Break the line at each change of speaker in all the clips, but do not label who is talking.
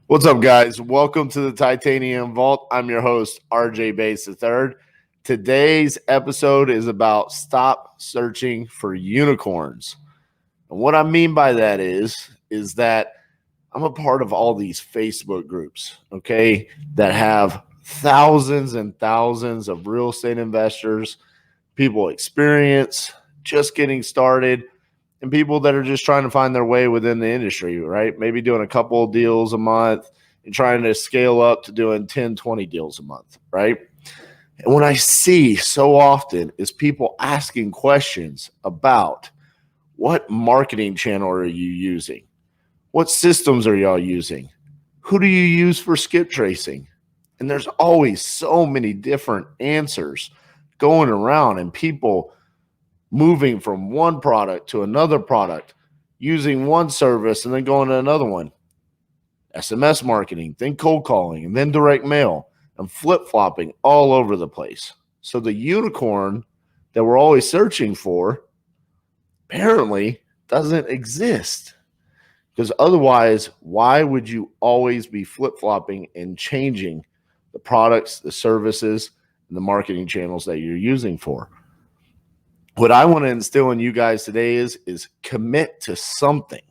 What's up, guys? Welcome to the Titanium Vault. I'm your host, RJ Bates III. Today's episode is about stop searching for unicorns. And what I mean by that is that I'm a part of all these Facebook groups, okay, that have thousands and thousands of real estate investors, people experience, just getting started, and people that are just trying to find their way within the industry, right? Maybe doing a couple of deals a month and trying to scale up to doing 10, 20 deals a month, right? And what I see so often is people asking questions about what marketing channel are you using? What systems are y'all using? Who do you use for skip tracing? And there's always so many different answers going around and people moving from one product to another product, using one service and then going to another one. SMS marketing, then cold calling, and then direct mail, and flip-flopping all over the place. So the unicorn that we're always searching for apparently doesn't exist. Because otherwise, why would you always be flip-flopping and changing the products, the services, and the marketing channels that you're using for? What I want to instill in you guys today is commit to something.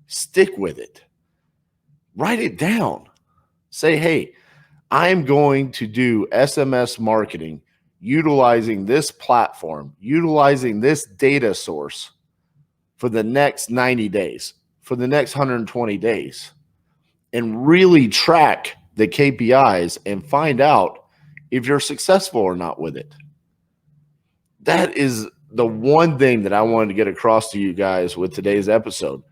Stick with it. Write it down. Say, hey, I'm going to do SMS marketing utilizing this platform, utilizing this data source for the next 90 days, for the next 120 days, and really track the KPIs and find out if you're successful or not with it. That is the one thing that I wanted to get across to you guys with today's episode.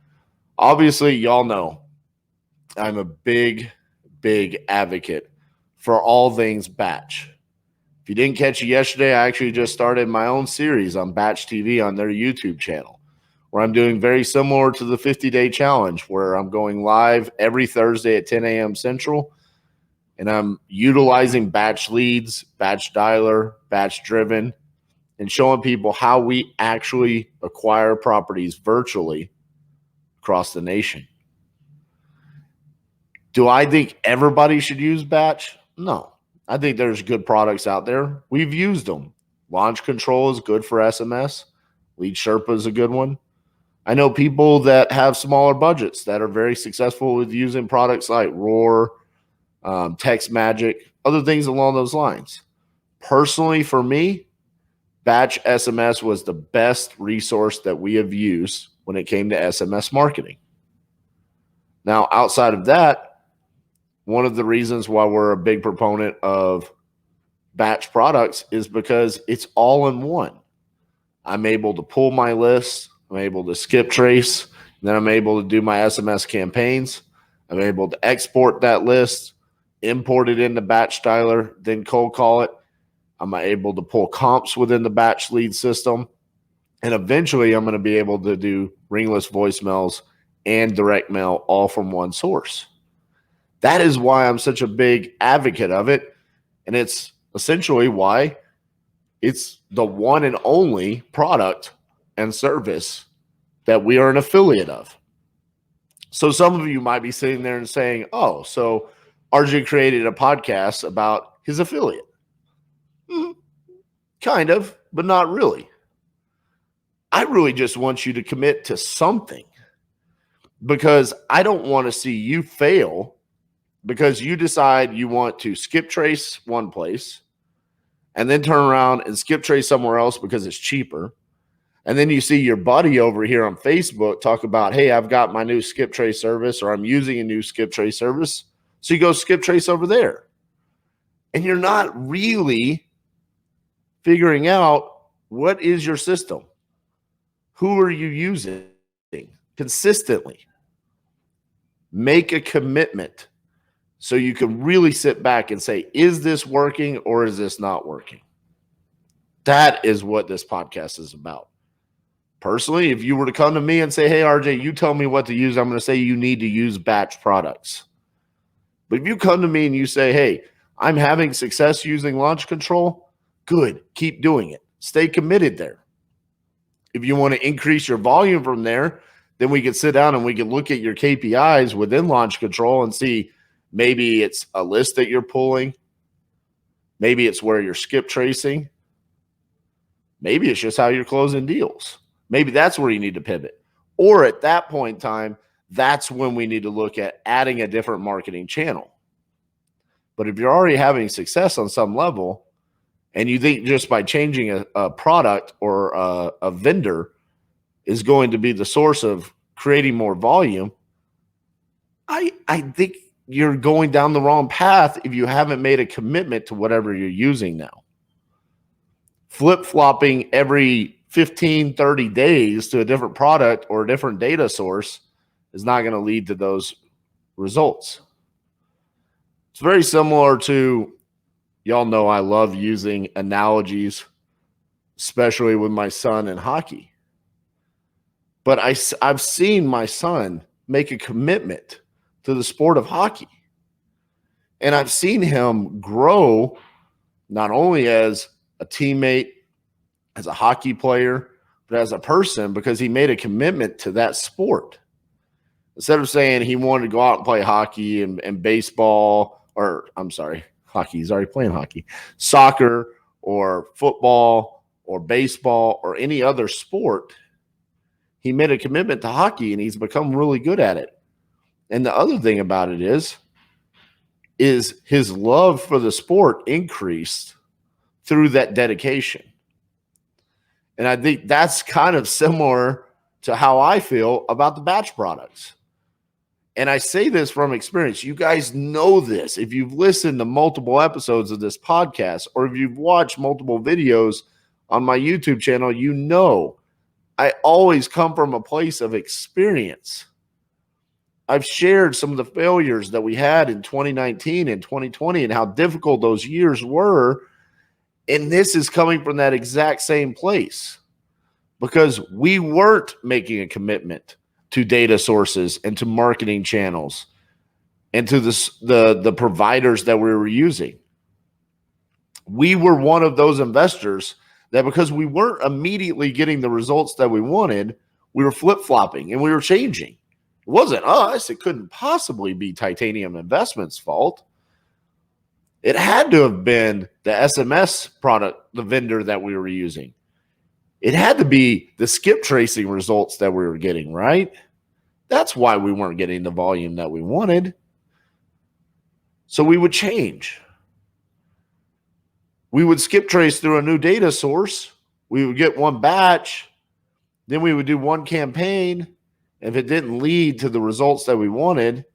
Obviously, y'all know I'm a big advocate for all things batch. If you didn't catch it yesterday, I actually just started my own series on Batch TV on their YouTube channel, where I'm doing very similar to the 50-day challenge, where I'm going live every Thursday at 10 a.m. Central, and I'm utilizing batch leads, batch dialer, batch driven, and showing people how we actually acquire properties virtually across the nation. Do I think everybody should use batch? No. I think there's good products out there. We've used them. Launch Control is good for SMS. Lead Sherpa is a good one. I know people that have smaller budgets that are very successful with using products like Roar, Text Magic, other things along those lines. Personally, for me, Batch SMS was the best resource that we have used when it came to SMS marketing. Now, outside of that, one of the reasons why we're a big proponent of batch products is because it's all in one. I'm able to pull my list, I'm able to skip trace, and then I'm able to do my SMS campaigns. I'm able to export that list, import it into Batch Dialer, then cold call it. I'm able to pull comps within the batch lead system. And eventually I'm going to be able to do ringless voicemails and direct mail all from one source. That is why I'm such a big advocate of it. And it's essentially why it's the one and only product and service that we are an affiliate of. So some of you might be sitting there and saying, oh, so RJ created a podcast about his affiliate. Kind of, but not really. I really just want you to commit to something, because I don't want to see you fail because you decide you want to skip trace one place and then turn around and skip trace somewhere else because it's cheaper. And then you see your buddy over here on Facebook talk about, hey, I've got my new skip trace service, or I'm using a new skip trace service. So you go skip trace over there. And you're not really figuring out what is your system. Who are you using consistently? Make a commitment so you can really sit back and say, is this working or is this not working? That is what this podcast is about. Personally, if you were to come to me and say, hey, RJ, you tell me what to use, I'm going to say you need to use batch products. But if you come to me and you say, hey, I'm having success using launch control, good. Keep doing it. Stay committed there. If you want to increase your volume from there, then we could sit down and we could look at your KPIs within launch control and see maybe it's a list that you're pulling. Maybe it's where you're skip tracing. Maybe it's just how you're closing deals. Maybe that's where you need to pivot. Or at that point in time, that's when we need to look at adding a different marketing channel. But if you're already having success on some level and you think just by changing a product or a vendor is going to be the source of creating more volume, I think you're going down the wrong path if you haven't made a commitment to whatever you're using now. Flip-flopping every 15, 30 days to a different product or a different data source is not going to lead to those results. It's very similar to, y'all know I love using analogies, especially with my son in hockey. But I've seen my son make a commitment to the sport of hockey. And I've seen him grow not only as a teammate, as a hockey player, but as a person because he made a commitment to that sport. Instead of saying he wanted to go out and play hockey and baseball, or I'm sorry, hockey, he's already playing hockey, soccer or football or baseball or any other sport, he made a commitment to hockey and he's become really good at it. And the other thing about it is his love for the sport increased through that dedication. And I think that's kind of similar to how I feel about the batch products. And I say this from experience. You guys know this. If you've listened to multiple episodes of this podcast, or if you've watched multiple videos on my YouTube channel, you know I always come from a place of experience. I've shared some of the failures that we had in 2019 and 2020 and how difficult those years were. And this is coming from that exact same place because we weren't making a commitment to data sources and to marketing channels and to the providers that we were using. We were one of those investors that because we weren't immediately getting the results that we wanted, we were flip-flopping and we were changing. It wasn't us. It couldn't possibly be Titanium Investments' fault. It had to have been the SMS product, the vendor that we were using. It had to be the skip tracing results that we were getting, right? That's why we weren't getting the volume that we wanted. So we would change. We would skip trace through a new data source. We would get one batch. Then we would do one campaign. If it didn't lead to the results that we wanted,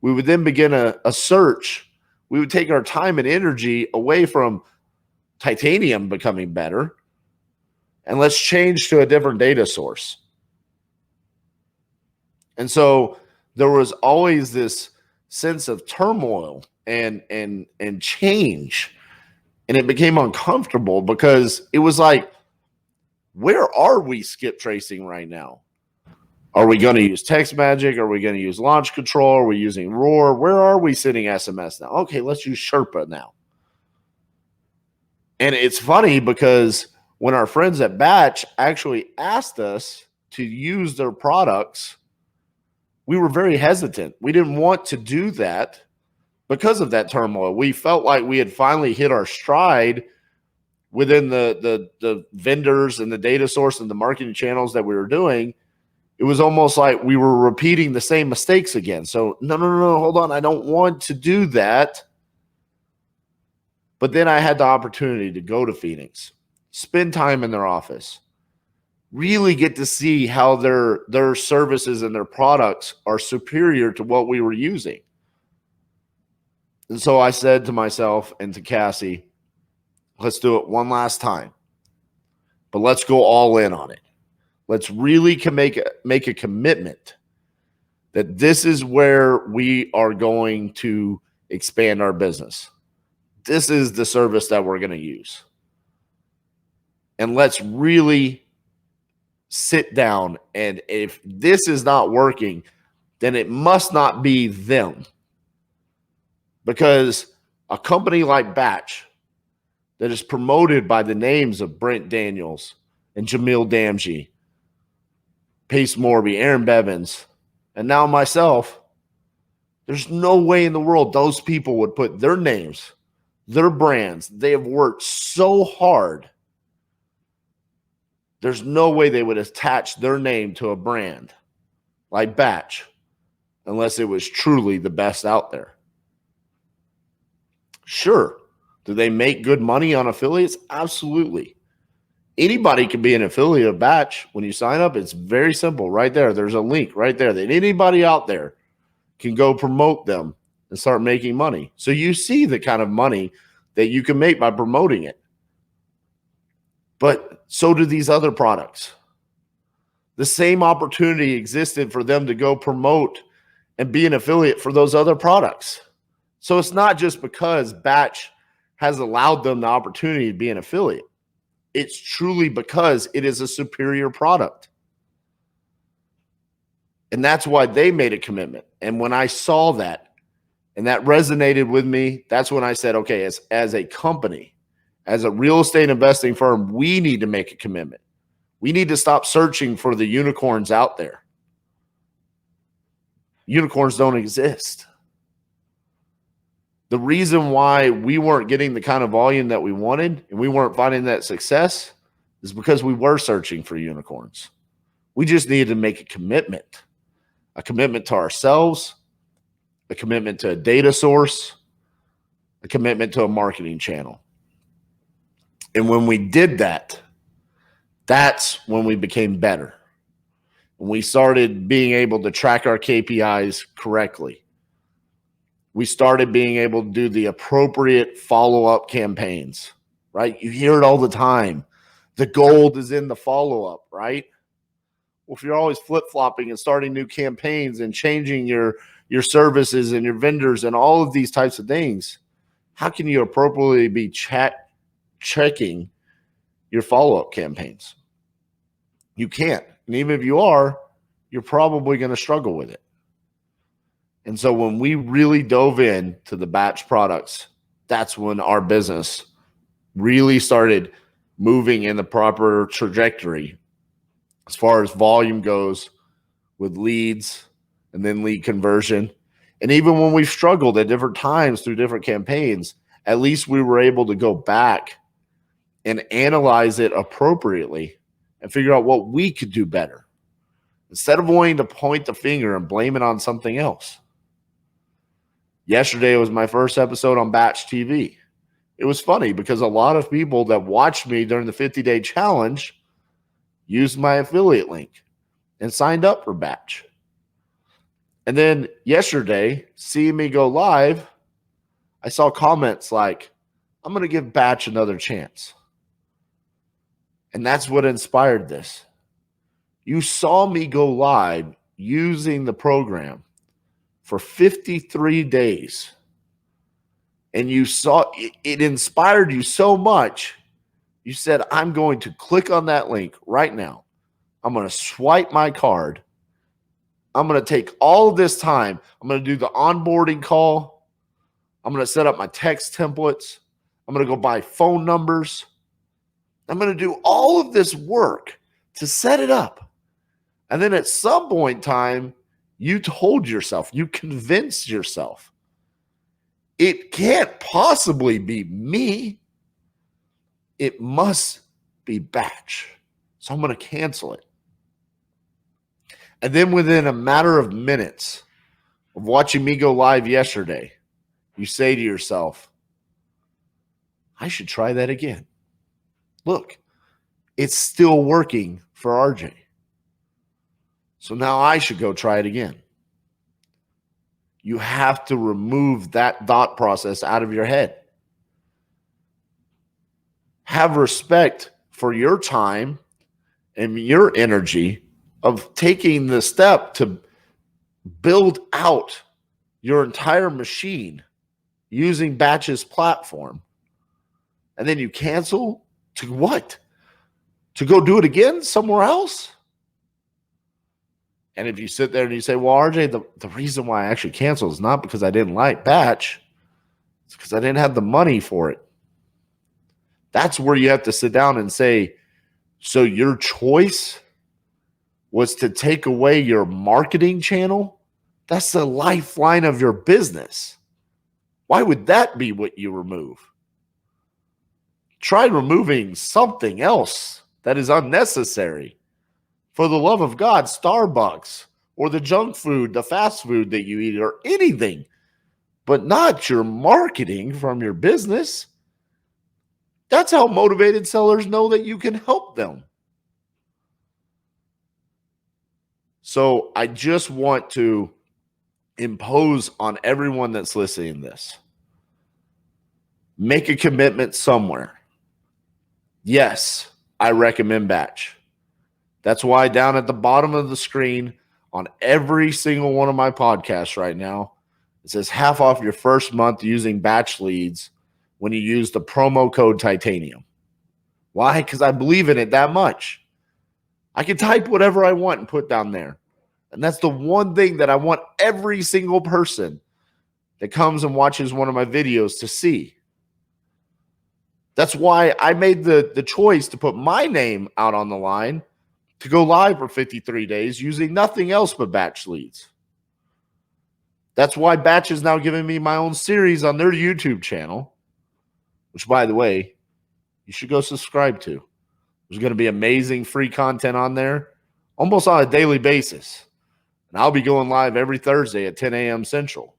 we would then begin a search. We would take our time and energy away from Titanium becoming better, and let's change to a different data source. And so there was always this sense of turmoil and change, and it became uncomfortable because it was like, where are we skip tracing right now? Are we going to use text magic? Are we going to use launch control? Are we using Roar? Where are we sending SMS now? Okay, let's use Sherpa now. And it's funny because when our friends at Batch actually asked us to use their products, we were very hesitant. We didn't want to do that because of that turmoil. We felt like we had finally hit our stride within the vendors and the data source and the marketing channels that we were doing. It was almost like we were repeating the same mistakes again. So no, hold on. I don't want to do that. But then I had the opportunity to go to Phoenix, spend time in their office, really get to see how their services and their products are superior to what we were using. And so I said to myself and to Cassie, let's do it one last time, but let's go all in on it. Let's really make a commitment that this is where we are going to expand our business. This is the service that we're going to use. And let's really sit down. And if this is not working, then it must not be them. Because a company like Batch that is promoted by the names of Brent Daniels and Jamil Damji Pace Morby, Aaron Bevins, and now myself. There's no way in the world those people would put their names, their brands. They have worked so hard. There's no way they would attach their name to a brand like Batch unless it was truly the best out there. Sure. Do they make good money on affiliates? Absolutely. Anybody can be an affiliate of Batch. When you sign up, it's very simple. Right there. There's a link right there that anybody out there can go promote them and start making money. So you see the kind of money that you can make by promoting it. But so do these other products. The same opportunity existed for them to go promote and be an affiliate for those other products. So it's not just because Batch has allowed them the opportunity to be an affiliate. It's truly because it is a superior product. And that's why they made a commitment. And when I saw that, and that resonated with me, that's when I said, okay, as a company, as a real estate investing firm, we need to make a commitment. We need to stop searching for the unicorns out there. Unicorns don't exist. The reason why we weren't getting the kind of volume that we wanted and we weren't finding that success is because we were searching for unicorns. We just needed to make a commitment to ourselves, a commitment to a data source, a commitment to a marketing channel. And when we did that, that's when we became better. When we started being able to track our KPIs correctly. We started being able to do the appropriate follow-up campaigns, right? You hear it all the time. The gold is in the follow-up, right? Well, if you're always flip-flopping and starting new campaigns and changing your services and your vendors and all of these types of things, how can you appropriately be checking your follow-up campaigns? You can't. And even if you are, you're probably going to struggle with it. And so when we really dove in to the Batch products, that's when our business really started moving in the proper trajectory as far as volume goes with leads and then lead conversion. And even when we've struggled at different times through different campaigns, at least we were able to go back and analyze it appropriately and figure out what we could do better instead of wanting to point the finger and blame it on something else. Yesterday was my first episode on Batch TV. It was funny because a lot of people that watched me during the 50-day challenge used my affiliate link and signed up for Batch. And then yesterday, seeing me go live, I saw comments like, I'm going to give Batch another chance. And that's what inspired this. You saw me go live using the program for 53 days. And you saw it inspired you so much. You said, I'm going to click on that link right now. I'm going to swipe my card. I'm going to take all of this time. I'm going to do the onboarding call. I'm going to set up my text templates. I'm going to go buy phone numbers. I'm going to do all of this work to set it up. And then at some point in time, you told yourself, you convinced yourself, it can't possibly be me. It must be Batch. So I'm going to cancel it. And then within a matter of minutes of watching me go live yesterday, you say to yourself, I should try that again. Look, it's still working for RJ. So now I should go try it again. You have to remove that thought process out of your head. Have respect for your time and your energy of taking the step to build out your entire machine using Batch's platform. And then you cancel to what? To go do it again somewhere else? And if you sit there and you say, well, RJ, the reason why I actually canceled is not because I didn't like Batch. It's because I didn't have the money for it. That's where you have to sit down and say, so your choice was to take away your marketing channel, that's the lifeline of your business. Why would that be what you remove? Try removing something else that is unnecessary. For the love of God, Starbucks or the junk food, the fast food that you eat, or anything, but not your marketing from your business. That's how motivated sellers know that you can help them. So I just want to impose on everyone that's listening to this. Make a commitment somewhere. Yes, I recommend batch. That's why down at the bottom of the screen on every single one of my podcasts right now, it says half off your first month using batch leads when you use the promo code Titanium. Why? Because I believe in it that much. I can type whatever I want and put down there. And that's the one thing that I want every single person that comes and watches one of my videos to see. That's why I made the choice to put my name out on the line to go live for 53 days using nothing else but batch leads. That's why Batch is now giving me my own series on their YouTube channel, which, by the way, you should go subscribe to. There's going to be amazing free content on there almost on a daily basis. And I'll be going live every Thursday at 10 a.m. Central.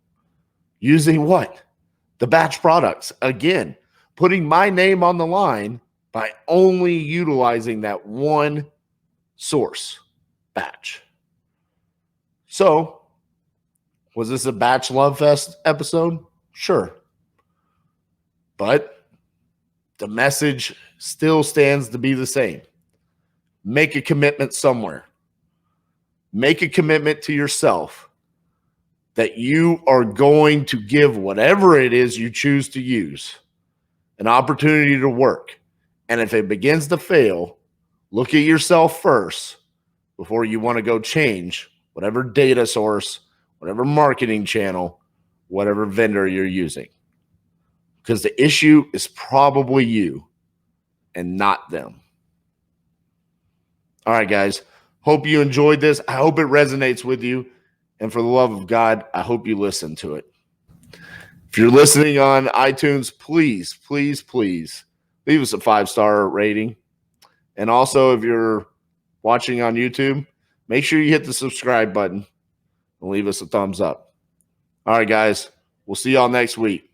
Using what? The Batch products. Again, putting my name on the line by only utilizing that one source, Batch. So, was this a Batch Love Fest episode? Sure. But the message still stands to be the same. Make a commitment somewhere. Make a commitment to yourself that you are going to give whatever it is you choose to use an opportunity to work. And if it begins to fail, look at yourself first before you want to go change whatever data source, whatever marketing channel, whatever vendor you're using. Because the issue is probably you and not them. All right, guys. Hope you enjoyed this. I hope it resonates with you. And for the love of God, I hope you listen to it. If you're listening on iTunes, please, please, please leave us a 5-star rating. And also, if you're watching on YouTube, make sure you hit the subscribe button and leave us a thumbs up. All right, guys. We'll see y'all next week.